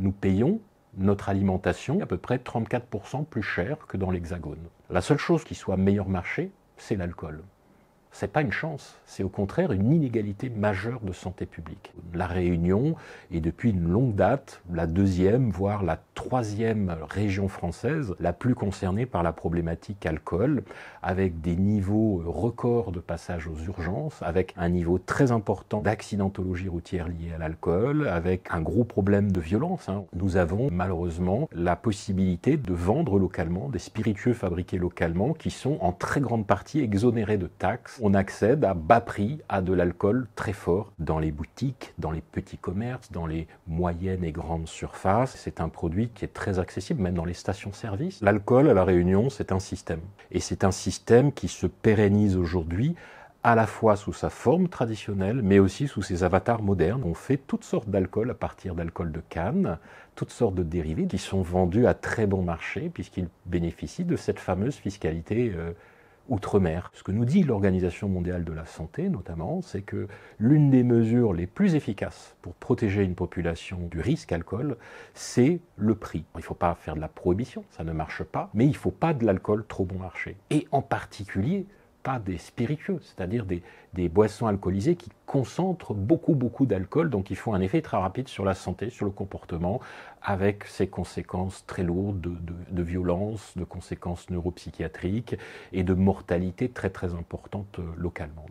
nous payons notre alimentation à peu près 34% plus cher que dans l'Hexagone. La seule chose qui soit meilleur marché, c'est l'alcool. C'est pas une chance, c'est au contraire une inégalité majeure de santé publique. La Réunion est depuis une longue date la deuxième, voire la troisième région française la plus concernée par la problématique alcool, avec des niveaux records de passage aux urgences, avec un niveau très important d'accidentologie routière liée à l'alcool, avec un gros problème de violence. Nous avons malheureusement la possibilité de vendre localement des spiritueux fabriqués localement qui sont en très grande partie exonérés de taxes. On accède à bas prix à de l'alcool très fort dans les boutiques, dans les petits commerces, dans les moyennes et grandes surfaces. C'est un produit qui est très accessible, même dans les stations-service. L'alcool à La Réunion, c'est un système. Et c'est un système qui se pérennise aujourd'hui à la fois sous sa forme traditionnelle, mais aussi sous ses avatars modernes. On fait toutes sortes d'alcool à partir d'alcool de canne, toutes sortes de dérivés qui sont vendus à très bon marché, puisqu'ils bénéficient de cette fameuse fiscalité outre-mer. Ce que nous dit l'Organisation mondiale de la santé, notamment, c'est que l'une des mesures les plus efficaces pour protéger une population du risque alcool, c'est le prix. Il ne faut pas faire de la prohibition, ça ne marche pas, mais il ne faut pas de l'alcool trop bon marché. Et en particulier, pas des spiritueux, c'est-à-dire des boissons alcoolisées qui concentrent beaucoup d'alcool, donc ils font un effet très rapide sur la santé, sur le comportement, avec ses conséquences très lourdes de violence, de conséquences neuropsychiatriques et de mortalité très importantes localement.